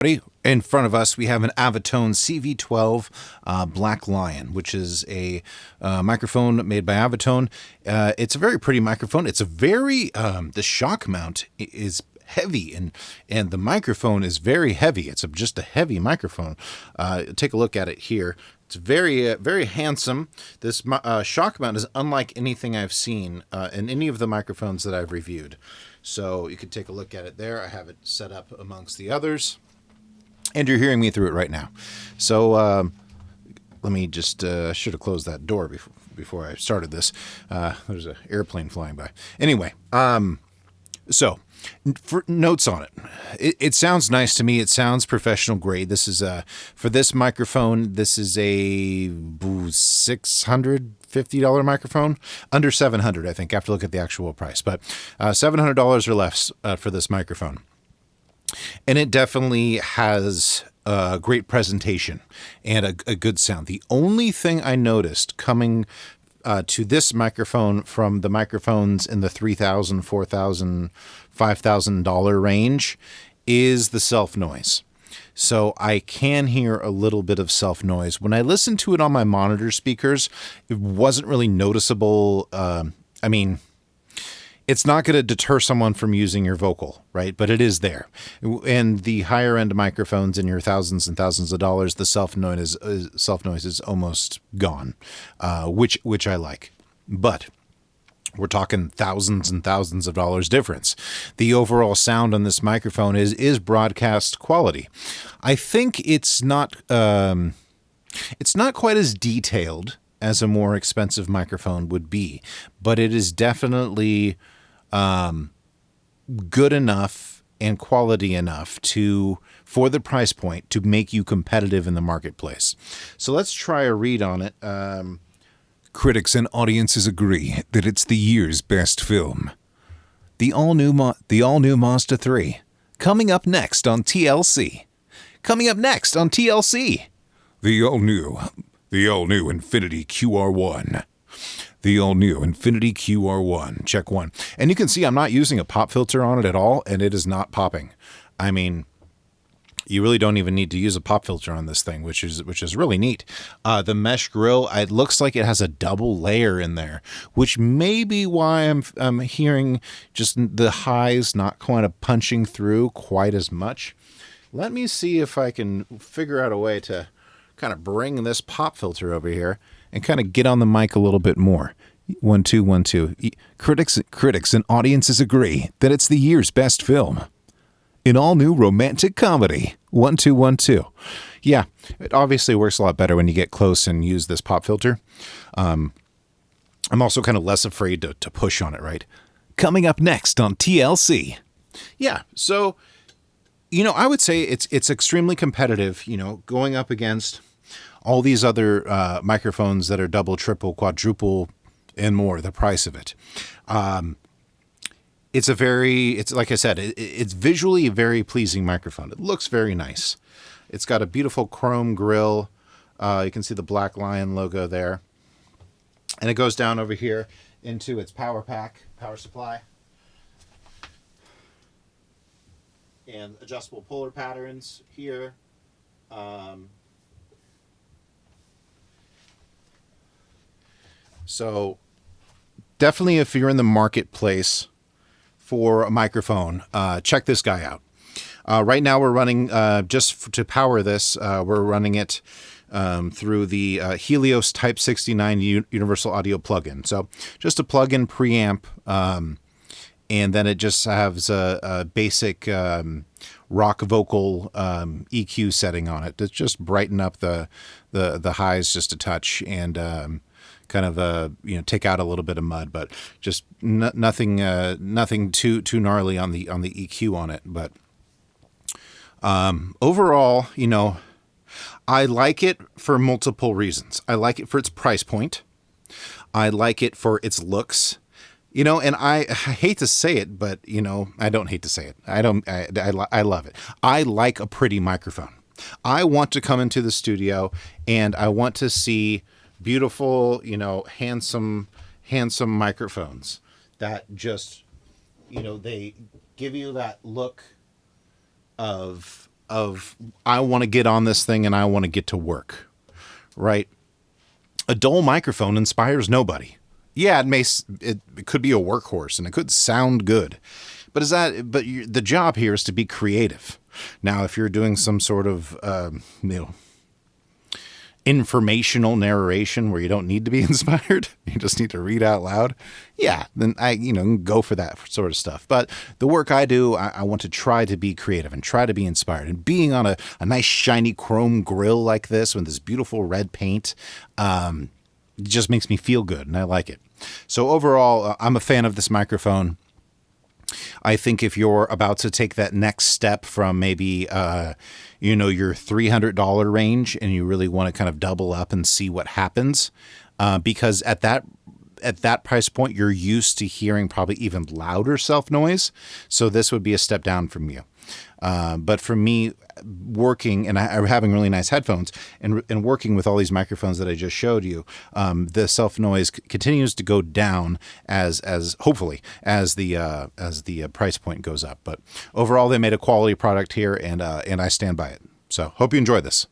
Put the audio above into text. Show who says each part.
Speaker 1: In front of us, we have an Avitone CV12 Black Lion, which is a microphone made by Avitone. It's a very pretty microphone. It's a very the shock mount is heavy, and the microphone is very heavy. It's just a heavy microphone. Take a look at it here. It's very, very handsome. This shock mount is unlike anything I've seen in any of the microphones that I've reviewed. So you can take a look at it there. I have it set up amongst the others. And you're hearing me through it right now. So let me just, should have closed that door before I started this. There's an airplane flying by. Anyway, so for notes on it. It sounds nice to me. It sounds professional grade. This is for this microphone, this is a $650 microphone. Under $700, I think. I have to look at the actual price. But $700 or less for this microphone. And it definitely has a great presentation and a good sound. The only thing I noticed coming to this microphone from the microphones in the $3,000, $4,000, $5,000 range is the self noise. So I can hear a little bit of self noise. When I listened to it on my monitor speakers, it wasn't really noticeable. It's not going to deter someone from using your vocal, right? But it is there. And the higher end microphones in your thousands and thousands of dollars, the self noise is almost gone, which I like. But we're talking thousands and thousands of dollars difference. The overall sound on this microphone is broadcast quality. I think it's not quite as detailed as a more expensive microphone would be, but it is definitely good enough and quality enough for the price point to make you competitive in the marketplace. So let's try a read on it. Critics and audiences agree that it's the year's best film. The all-new Mazda 3. Coming up next on TLC. The all-new Infiniti QR1. The all-new Infiniti QR1. Check one. And you can see I'm not using a pop filter on it at all, and it is not popping. I mean, you really don't even need to use a pop filter on this thing, which is really neat. The mesh grill, it looks like it has a double layer in there, which may be why I'm hearing just the highs not kind of punching through quite as much. Let me see if I can figure out a way to kind of bring this pop filter over here and kind of get on the mic a little bit more. 1 2 1 2. Critics and audiences agree that it's the year's best film. An all-new romantic comedy. 1 2 1 2. Yeah, it obviously works a lot better when you get close and use this pop filter. I'm also kind of less afraid to push on it, right? Coming up next on TLC. Yeah, so, I would say it's extremely competitive, going up against all these other microphones that are double, triple, quadruple, and more, the price of it. It's like I said, it's visually a very pleasing microphone. It looks very nice. It's got a beautiful chrome grill. You can see the Black Lion logo there. And it goes down over here into its power supply. And adjustable puller patterns here. So definitely if you're in the marketplace for a microphone, check this guy out. Right now we're running, to power this, we're running it through the Helios Type 69 Universal Audio plugin. So just a plug-in preamp, and then it just has a basic rock vocal EQ setting on it to just brighten up the highs just a touch and kind of take out a little bit of mud, but just nothing too gnarly on the EQ on it. But overall, I like it for multiple reasons. I like it for its price point. I like it for its looks. And I hate to say it, but I don't hate to say it. I love it. I like a pretty microphone. I want to come into the studio and I want to see beautiful, handsome microphones that just, they give you that look of of I want to get on this thing and I want to get to work, right? A dull microphone inspires nobody. Yeah, it could be a workhorse and it could sound good, but the job here is to be creative. Now, if you're doing some sort of informational narration where you don't need to be inspired, you just need to read out loud, yeah, then I go for that sort of stuff. But the work I do, I want to try to be creative and try to be inspired. And being on a nice shiny chrome grill like this with this beautiful red paint, it just makes me feel good, and I like it. So overall, I'm a fan of this microphone. I think if you're about to take that next step from maybe, your $300 range and you really want to kind of double up and see what happens, because at that price point, you're used to hearing probably even louder self noise. So this would be a step down from you. But for me, working and I'm having really nice headphones and working with all these microphones that I just showed you, the self noise continues to go down as hopefully as the price point goes up. But overall, they made a quality product here, and I stand by it. So hope you enjoyed this.